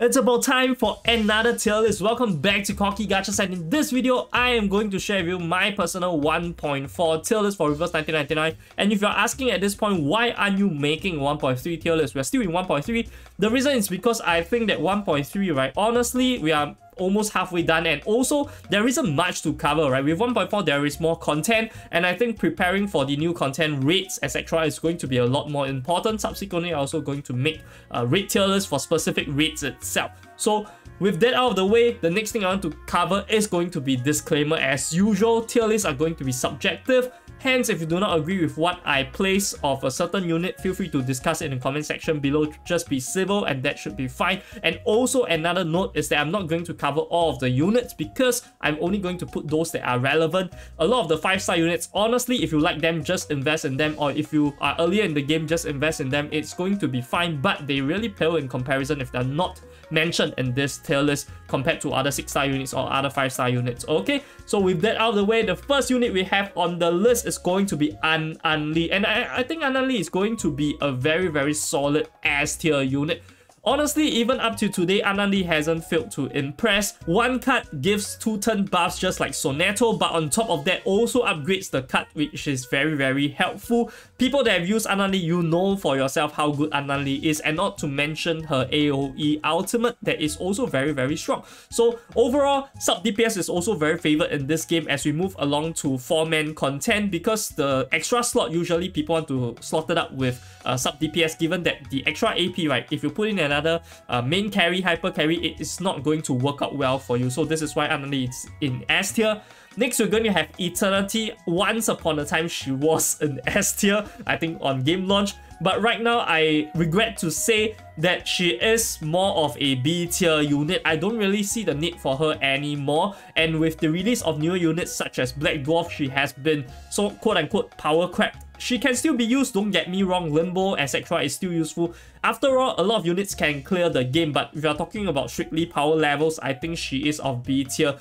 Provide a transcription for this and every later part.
It's about time for another tier list. Welcome back to Cocky Gachas, and in this video, I am going to share with you my personal 1.4 tier list for Reverse 1999. And if you're asking at this point, why aren't you making 1.3 tier list? We're still in 1.3. The reason is because I think that 1.3, right, honestly, we are almost halfway done, and also there isn't much to cover, right? With 1.4 there is more content, and I think preparing for the new content rates etc is going to be a lot more important. Subsequently, I'm also going to make a rate tier list for specific rates itself. So with that out of the way, the next thing I want to cover is going to be disclaimer. As usual, tier lists are going to be subjective. Hence, if you do not agree with what I place of a certain unit, feel free to discuss it in the comment section below. Just be civil and that should be fine. And also another note is that I'm not going to cover all of the units because I'm only going to put those that are relevant. A lot of the 5-star units, honestly, if you like them, just invest in them, or if you are earlier in the game, just invest in them. It's going to be fine, but they really pale in comparison if they're not mentioned in this tier list compared to other 6-star units or other 5-star units. Okay, so with that out of the way, the first unit we have on the list is going to be An Li, and I think An Li is going to be a very solid S tier unit. Honestly, even up to today, An Li hasn't failed to impress. One card gives 2-turn buffs just like Soneto, but on top of that also upgrades the card, which is very helpful. People that have used An Li, you know for yourself how good An Li is, and not to mention her AoE ultimate that is also very strong. So overall, sub DPS is also very favored in this game as we move along to 4-man content, because the extra slot usually people want to slot it up with sub DPS, given that the extra AP, right, if you put in another main carry, hyper carry, it is not going to work out well for you. So this is why An Li is in S tier. Next, we're going to have Eternity. Once upon a time, she was in S tier, I think on game launch. But right now, I regret to say that she is more of a B tier unit. I don't really see the need for her anymore. And with the release of newer units such as Black Dwarf, she has been so quote-unquote power cracked. She can still be used, don't get me wrong, Limbo, etc. is still useful. After all, a lot of units can clear the game, but if you're talking about strictly power levels, I think she is of B tier.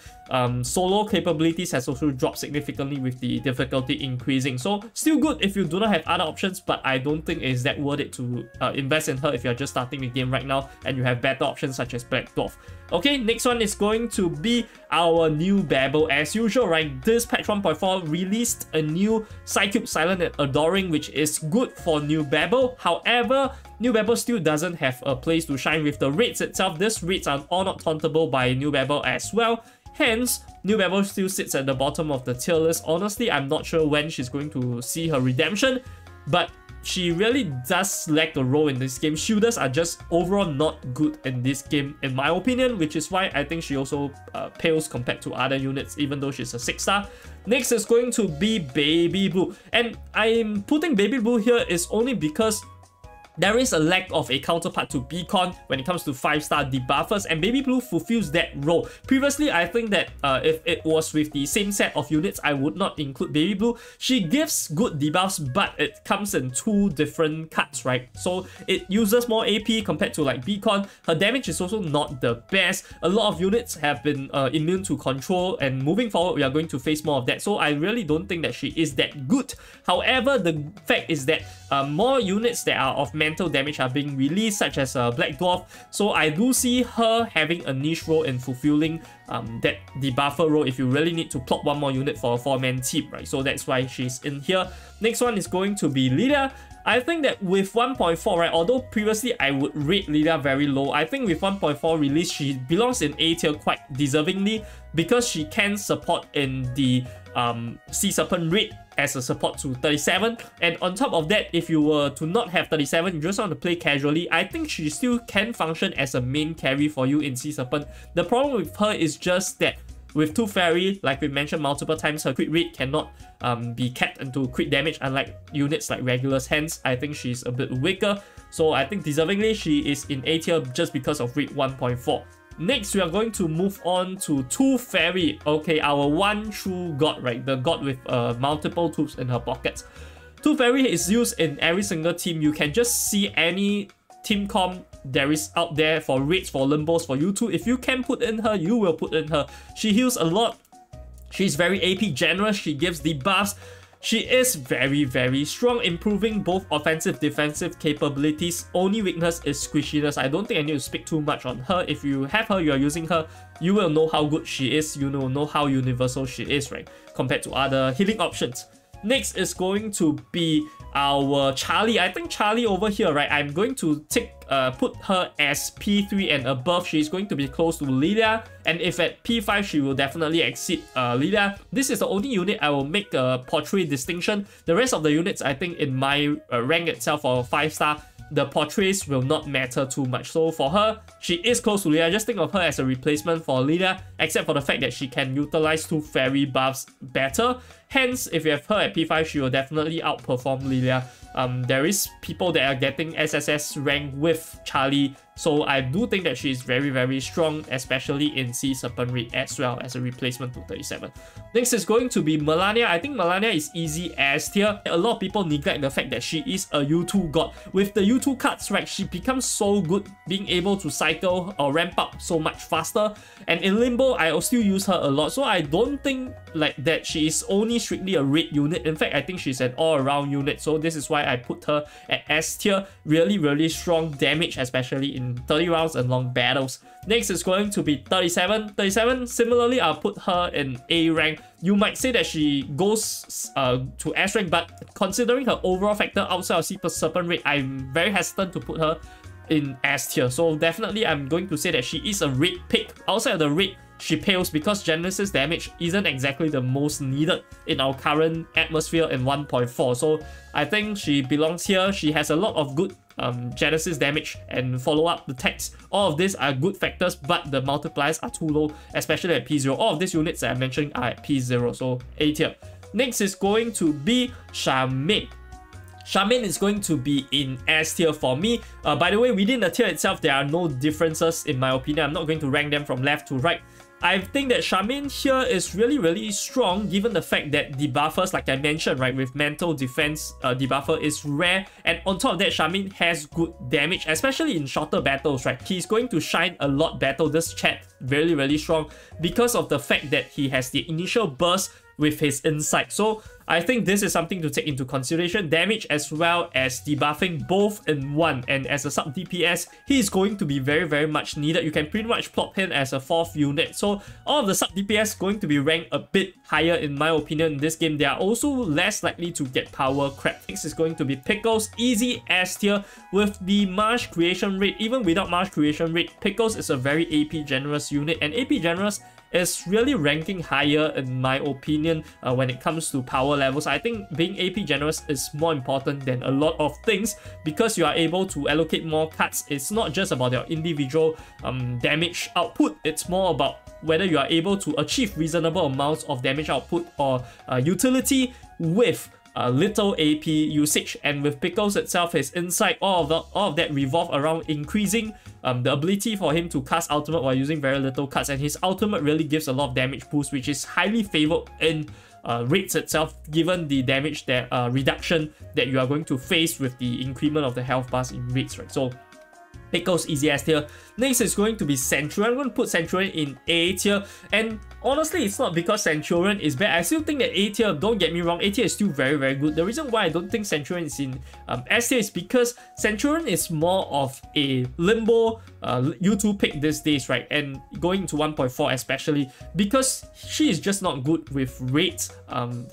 Solo capabilities has also dropped significantly with the difficulty increasing. So still good if you do not have other options, but I don't think it's that worth it to invest in her if you're just starting the game right now and you have better options such as Black Dwarf. Okay, next one is going to be our new Babel. As usual, right, this patch 1.4 released a new Psycube Silent and Adoring, which is good for new Babel. However, new Babel still doesn't have a place to shine with the rates itself. These rates are all not tauntable by new Babel as well. Hence, new Babel still sits at the bottom of the tier list. Honestly, I'm not sure when she's going to see her redemption, but she really does lack a role in this game. Shielders are just overall not good in this game, in my opinion, which is why I think she also pales compared to other units, even though she's a 6-star. Next is going to be Baby Blue, and I'm putting Baby Blue here is only because there is a lack of a counterpart to Beacon when it comes to 5-star debuffers, and Baby Blue fulfills that role. Previously, I think that if it was with the same set of units, I would not include Baby Blue. She gives good debuffs, but it comes in 2 different cards, right? So it uses more AP compared to like Beacon. Her damage is also not the best. A lot of units have been immune to control, and moving forward, we are going to face more of that. So I really don't think that she is that good. However, the fact is that more units that are of mental damage are being released, such as Black Dwarf. So I do see her having a niche role in fulfilling that debuffer role if you really need to plot one more unit for a 4-man team, right? So that's why she's in here. Next one is going to be Lydia. I think that with 1.4, right, although previously I would rate Lydia very low, I think with 1.4 release, she belongs in A tier quite deservingly because she can support in the Sea Serpent raid as a support to 37, and on top of that, if you were to not have 37, you just want to play casually, I think she still can function as a main carry for you in Sea Serpent. The problem with her is just that with 2 fairy, like we mentioned multiple times, her crit rate cannot be capped into crit damage, unlike units like regulars. Hence, I think she's a bit weaker. So I think deservingly she is in A tier just because of rate 1.4. Next, we are going to move on to 2 fairy. Okay, our one true god, right? The god with multiple tubes in her pockets. 2 fairy is used in every single team. You can just see any team comp there is out there for raids, for limbos, for you too. If you can put in her, you will put in her. She heals a lot. She's very AP generous. She gives debuffs. She is very, very strong, improving both offensive, defensive capabilities. Only weakness is squishiness. I don't think I need to speak too much on her. If you have her, you are using her, you will know how good she is. You will know how universal she is, right? Compared to other healing options. Next is going to be our Charlie. I think Charlie over here, right? I'm going to put her as P3 and above. She's going to be close to Lilia, and if at P5, she will definitely exceed Lilia. This is the only unit I will make a portrait distinction. The rest of the units, I think in my rank itself for 5-star, the portraits will not matter too much. So for her, she is close to Lilia. Just think of her as a replacement for Lilia, except for the fact that she can utilize 2 fairy buffs better. Hence, if you have her at P5, she will definitely outperform Lilia. There is people that are getting SSS rank with Charlie, so I do think that she is very, very strong, especially in Sea Serpent Raid as well as a replacement to 37. Next is going to be Melania. I think Melania is easy S tier. A lot of people neglect the fact that she is a U2 god. With the U2 cards, right, she becomes so good, being able to cycle or ramp up so much faster. And in Limbo, I will still use her a lot, so I don't think like that she is only strictly a raid unit. In fact, I think she's an all-around unit, so this is why I put her at S tier. Really, really strong damage, especially in 30 rounds and long battles. Next is going to be 37. 37, similarly, I'll put her in A rank. You might say that she goes to S rank, but considering her overall factor outside of Sea Serpent Raid, I'm very hesitant to put her in S tier. So definitely, I'm going to say that she is a raid pick. Outside of the raid, she pales because Genesis damage isn't exactly the most needed in our current atmosphere in 1.4. So I think she belongs here. She has a lot of good Genesis damage and follow up the text. All of these are good factors, but the multipliers are too low, especially at P0. All of these units that I mentioned are at P0, so A tier. Next is going to be Charmaine. Charmaine is going to be in S tier for me. By the way, within the tier itself, there are no differences in my opinion. I'm not going to rank them from left to right. I think that Charmaine here is really, really strong given the fact that debuffers, like I mentioned, right, with mental defense debuffer is rare, and on top of that, Charmaine has good damage, especially in shorter battles, right? He's going to shine a lot better. This chat really, really strong because of the fact that he has the initial burst with his insight. So I think this is something to take into consideration. Damage as well as debuffing both in one, and as a sub DPS, he is going to be very, very much needed. You can pretty much plot him as a 4th unit. So all of the sub DPS going to be ranked a bit higher in my opinion in this game. They are also less likely to get power crap. Next is going to be Pickles, easy S tier with the Marsh creation rate. Even without Marsh creation rate, Pickles is a very AP generous unit, and AP generous is really ranking higher in my opinion when it comes to power levels. I think being AP generous is more important than a lot of things because you are able to allocate more cards. It's not just about your individual damage output, it's more about whether you are able to achieve reasonable amounts of damage output or utility with little AP usage. And with Pickles itself, his insight, all of that revolve around increasing the ability for him to cast ultimate while using very little cards, and his ultimate really gives a lot of damage boost, which is highly favored in raids itself, given the damage that reduction that you are going to face with the increment of the health bars in raids, right? So Pickles easy S tier. Next is going to be Centurion. I'm going to put Centurion in A tier, and honestly, it's not because Centurion is bad. I still think that A tier, don't get me wrong, A tier is still very, very good. The reason why I don't think Centurion is in S tier is because Centurion is more of a Limbo U2 pick these days, right? And going into 1.4 especially, because she is just not good with raids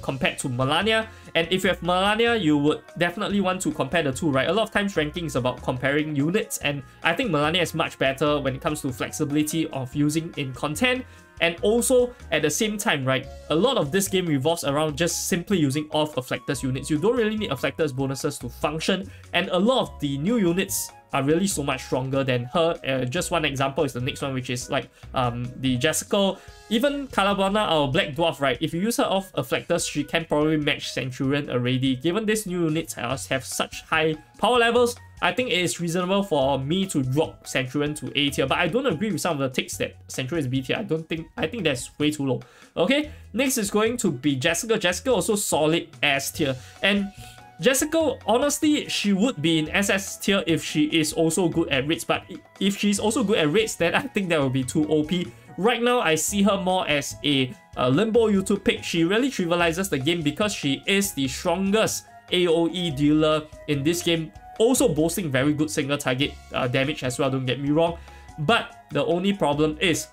compared to Melania. And if you have Melania, you would definitely want to compare the two, right? A lot of times ranking is about comparing units, and I think Melania is much better when it comes to flexibility of using in content. And also, at the same time, right, a lot of this game revolves around just simply using off Afflectus units. You don't really need Afflectus bonuses to function, and a lot of the new units are really so much stronger than her. Just one example is the next one, which is like the Jessica. Even Calabrana, our Black Dwarf, right? If you use her off Afflectus, she can probably match Centurion already. Given these new units have such high power levels, I think it is reasonable for me to drop Centurion to A tier, but I don't agree with some of the takes that Centurion is B tier. I think that's way too low. Okay, next is going to be Jessica. Jessica also solid S tier, and Jessica, honestly, she would be in SS tier if she is also good at raids, but if she's also good at raids, then I think that will be too OP. Right now, I see her more as a Limbo YouTube pick. She really trivializes the game because she is the strongest AoE dealer in this game, also boasting very good single target damage as well, don't get me wrong. But the only problem is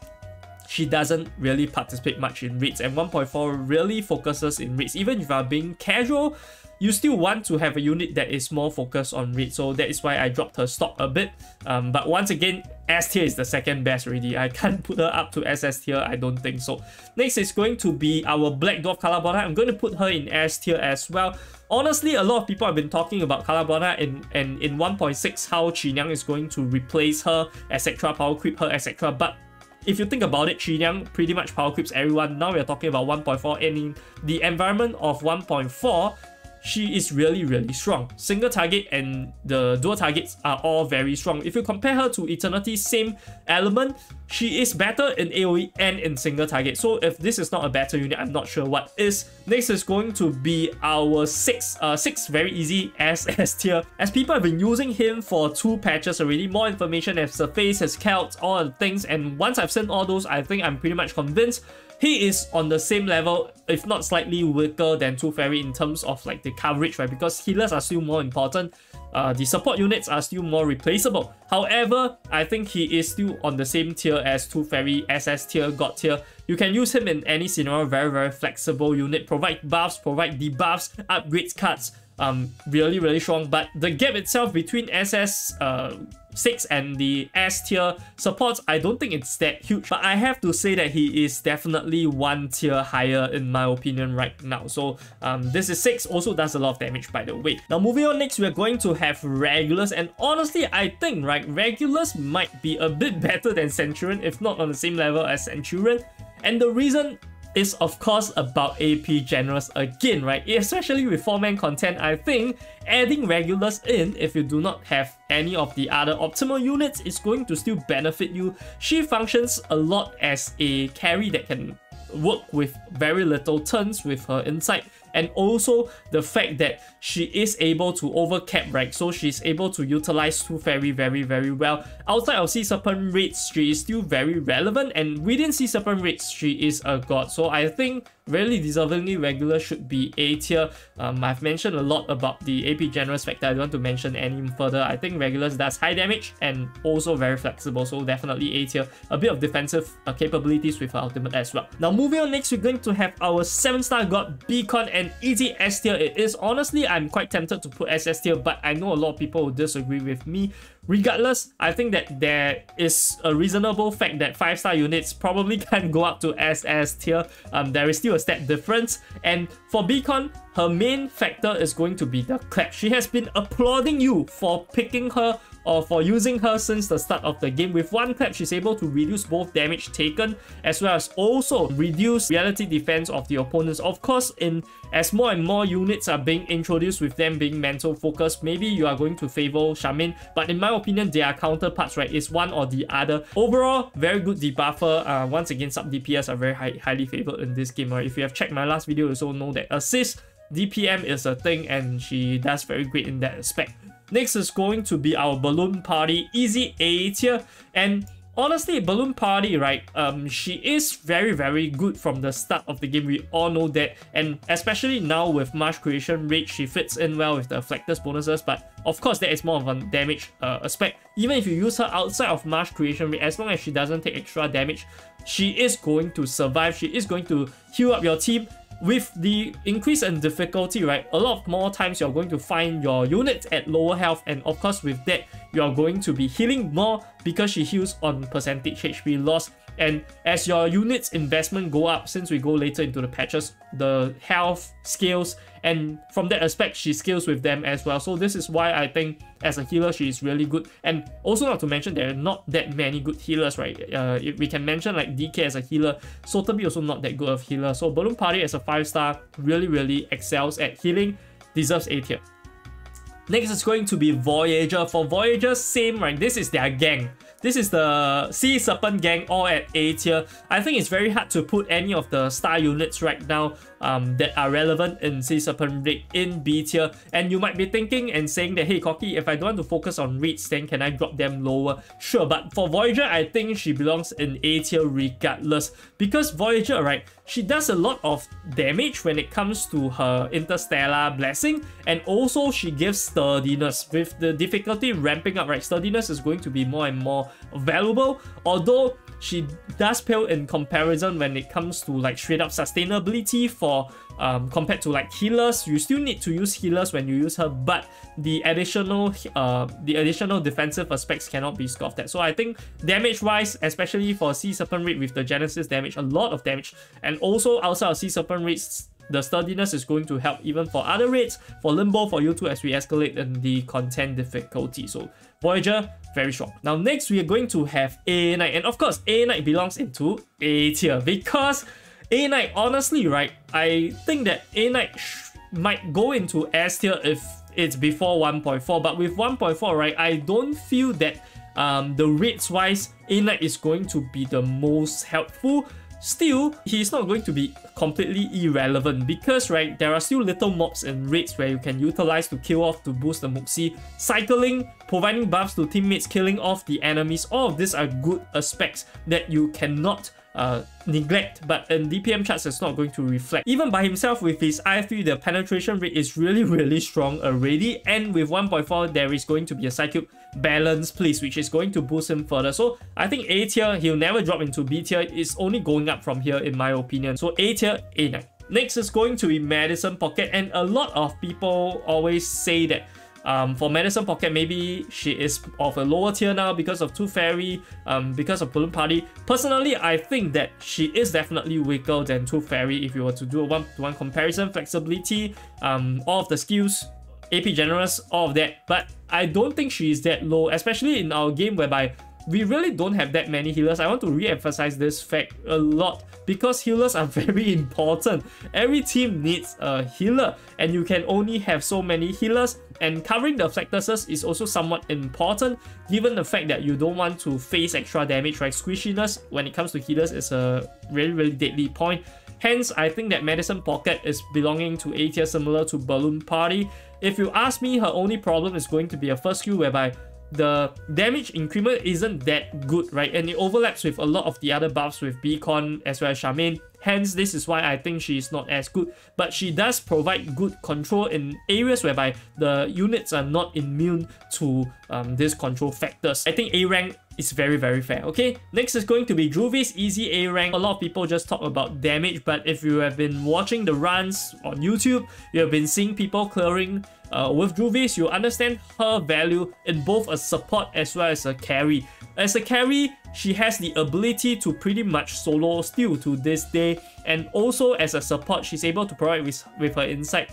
she doesn't really participate much in raids, and 1.4 really focuses in raids. Even if you are being casual, you still want to have a unit that is more focused on raids, so that is why I dropped her stock a bit. But once again, S tier is the second best already. I can't put her up to SS tier, I don't think so. Next is going to be our Black Dwarf Kalabona. I'm going to put her in S tier as well. Honestly, a lot of people have been talking about Kalabona in 1.6, how Chinyang is going to replace her, etc., power creep her, etc. But if you think about it, Chinyang pretty much power creeps everyone. Now we are talking about 1.4, and in the environment of 1.4, she is really strong. Single target and the dual targets are all very strong. If you compare her to Eternity, same element, she is better in AoE and in single target. So if this is not a better unit, I'm not sure what is. Next is going to be our 6 very easy SS tier, as people have been using him for 2 patches already. More information has surfaced, his calcs, all the things, and once I've seen all those, I think I'm pretty much convinced he is on the same level, if not slightly weaker than Tooth Fairy in terms of like the coverage, right? Because healers are still more important. The support units are still more replaceable. However, I think he is still on the same tier as Tooth Fairy, SS tier, God tier. You can use him in any scenario, very flexible unit, provide buffs, provide debuffs, upgrades cards. Really strong. But the gap itself between SS 6 and the S tier supports, I don't think it's that huge, but I have to say that he is definitely 1 tier higher in my opinion right now. So this is 6, also does a lot of damage, by the way. Now moving on, next we're going to have Regulus, and honestly I think, right, Regulus might be a bit better than Centurion, if not on the same level as Centurion. And the reason is of course about AP generous again, right? Especially with 4-man content, I think adding Regulus in, if you do not have any of the other optimal units, is going to still benefit you. She functions a lot as a carry that can work with very little turns with her insight, and also the fact that she is able to overcap, right? So she's able to utilize Tooth Fairy very well. Outside of Sea Serpent raids, she is still very relevant, and within Sea Serpent raids, she is a god. So I think really deservingly Regulus should be A tier. I've mentioned a lot about the AP generous factor. I don't want to mention any further. I think Regulus does high damage and also very flexible, so definitely A tier. A bit of defensive capabilities with her ultimate as well. Now moving on, next we're going to have our 7-star god Beacon, and easy S tier it is. Honestly, I'm quite tempted to put SS tier, but I know a lot of people will disagree with me. Regardless, I think that there is a reasonable fact that 5-star units probably can't go up to SS tier. There is still a step difference, and for Beacon, her main factor is going to be the clap. She has been applauding you for picking her or for using her since the start of the game. With 1 clap, she's able to reduce both damage taken as well as also reduce reality defense of the opponents. Of course, as more and more units are being introduced with them being mental focused, maybe you are going to favor Charmaine, but in my opinion, their counterparts, right, is one or the other. Overall, very good debuffer. Once again, sub DPS are very highly favored in this game. Right? If you have checked my last video, you also know that assist DPM is a thing, and she does very great in that aspect. Next is going to be our Balloon Party, easy A tier, and honestly, Balloon Party, right, she is very good from the start of the game. We all know that, and especially now with Marsh Creation Rate, she fits in well with the Flectus bonuses, but of course that is more of a damage aspect. Even if you use her outside of Marsh Creation Rate, as long as she doesn't take extra damage, she is going to survive, she is going to heal up your team. With the increase in difficulty, right, a lot more times you're going to find your units at lower health, and of course with that, you're going to be healing more because she heals on percentage HP loss. And as your units investment go up, since we go later into the patches, the health scales, and from that aspect she scales with them as well. So this is why I think as a healer she is really good. And also not to mention there are not that many good healers, right? If we can mention like DK as a healer, Sotheby also not that good of healer. So Balloon Party as a 5-star really excels at healing, deserves A tier. Next is going to be Voyager. For Voyager, same, right? This is their gang. this is the Sea Serpent gang all at A tier. I think it's very hard to put any of the star units right now that are relevant in Sea Serpent Raid in B tier. And you might be thinking and saying that, hey Cocky, if I don't want to focus on raids, then can I drop them lower? Sure, but for Voyager, I think she belongs in A tier regardless. Because Voyager, right, she does a lot of damage when it comes to her Interstellar Blessing, and also she gives sturdiness. With the difficulty ramping up, right, sturdiness is going to be more and more valuable, although she does pale in comparison when it comes to like straight up sustainability for compared to like healers. You still need to use healers when you use her, but the additional defensive aspects cannot be scoffed at. So I think damage wise, especially for Sea Serpent Raid with the Genesis damage, a lot of damage, and also outside of Sea Serpent Raids, the sturdiness is going to help even for other raids, for Limbo, for you too, as we escalate in the content difficulty. So Voyager, very strong. Now next we are going to have A Knight, and of course A Knight belongs into A tier because A Knight, honestly, right, I think that A Knight might go into S tier if it's before 1.4, but with 1.4, right, I don't feel that the rates wise A Knight is going to be the most helpful. Still, he's not going to be completely irrelevant because, right, there are still little mobs and raids where you can utilize to kill off to boost the Muxi. Cycling, providing buffs to teammates, killing off the enemies, all of these are good aspects that you cannot neglect, but in DPM charts it's not going to reflect. Even by himself with his IFE, the penetration rate is really strong already, and with 1.4 there is going to be a Psychic balance place which is going to boost him further. So I think A tier, he'll never drop into B tier. It's only going up from here in my opinion. So A tier, A Knight. Next is going to be Madison Pocket, and a lot of people always say that for Madison Pocket, maybe she is of a lower tier now because of Tooth Fairy, because of Balloon Party. Personally, I think that she is definitely weaker than Tooth Fairy if you were to do a one-to-one comparison. Flexibility, all of the skills, AP Generous, all of that. But I don't think she is that low, especially in our game whereby we really don't have that many healers. I want to re-emphasize this fact a lot because healers are very important. Every team needs a healer and you can only have so many healers, and covering the Flectuses is also somewhat important given the fact that you don't want to face extra damage, right? Squishiness when it comes to healers is a really deadly point. Hence, I think that Madison Pocket is belonging to A tier, similar to Balloon Party. If you ask me, her only problem is going to be a first skill whereby the damage increment isn't that good, right? And it overlaps with a lot of the other buffs with Beacon as well as Charmaine. Hence, this is why I think she is not as good. But she does provide good control in areas whereby the units are not immune to these control factors. I think A rank is very fair, okay? Next is going to be Juvi's easy A rank. A lot of people just talk about damage, but if you have been watching the runs on YouTube, you have been seeing people clearing with Juvis, you understand her value in both a support as well as a carry. As a carry, she has the ability to pretty much solo still to this day, and also as a support, she's able to provide with her insight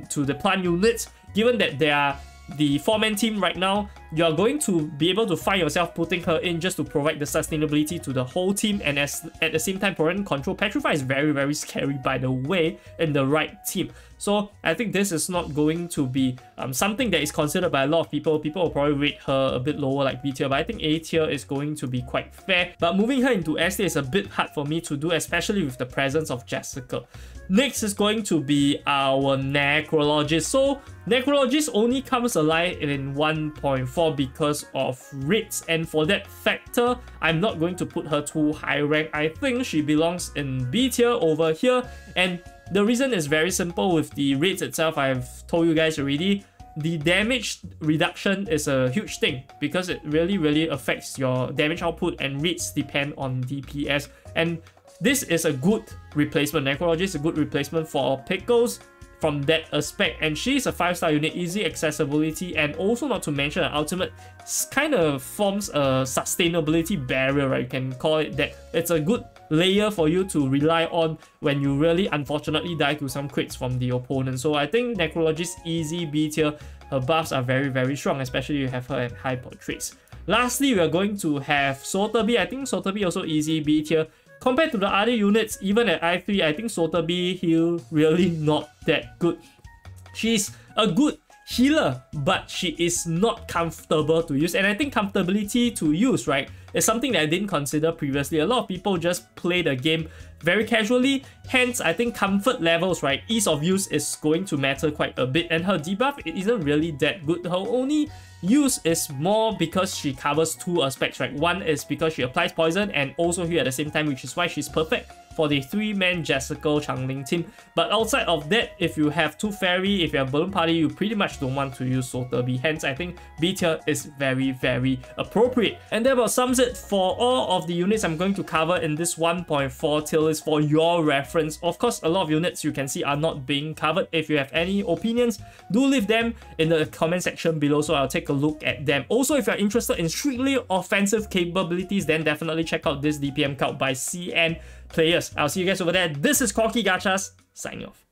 to the plant units. Given that they are the 4-man team right now, you're going to be able to find yourself putting her in just to provide the sustainability to the whole team, and at the same time providing control. Petrify is very scary, by the way, in the right team. So I think this is not going to be something that is considered by a lot of people. People will probably rate her a bit lower like B tier, but I think A tier is going to be quite fair. But moving her into S tier is a bit hard for me to do, especially with the presence of Jessica. Next is going to be our Necrologist. So Necrologist only comes alive in 1.4 because of rates, and for that factor, I'm not going to put her too high rank. I think she belongs in B tier over here, and the reason is very simple. With the rates itself, I've told you guys already, the damage reduction is a huge thing because it really affects your damage output, and rates depend on DPS, and this is a good replacement. Necrologist is a good replacement for Pickles from that aspect, and she's a 5-star unit, easy accessibility, and also not to mention an ultimate kind of forms a sustainability barrier, right? You can call it that. It's a good layer for you to rely on when you really unfortunately die to some crits from the opponent. So I think Necrologist easy B tier. Her buffs are very strong, especially you have her at high portraits. Lastly, we are going to have Sotheby. I think Sotheby also easy B tier. Compared to the other units, even at I3, I think Sotheby heal really not that good. She's a good healer, but she is not comfortable to use. And I think comfortability to use, right, is something that I didn't consider previously. A lot of people just play the game very casually, hence I think comfort levels, right, ease of use is going to matter quite a bit, and her debuff isn't really that good. Her only use is more because she covers two aspects, right? One is because she applies poison and also heal at the same time, which is why she's perfect for the 3-man Jessica Changling team. But outside of that, if you have 2 fairy, if you have balloon party, you pretty much don't want to use Sotheby. Hence, I think B tier is very, very appropriate. And that about sums it for all of the units I'm going to cover in this 1.4 tier list for your reference. Of course, a lot of units you can see are not being covered. If you have any opinions, do leave them in the comment section below so I'll take a look at them. Also, if you're interested in strictly offensive capabilities, then definitely check out this DPM card by CN players. I'll see you guys over there. This is Corky Gachas, signing off.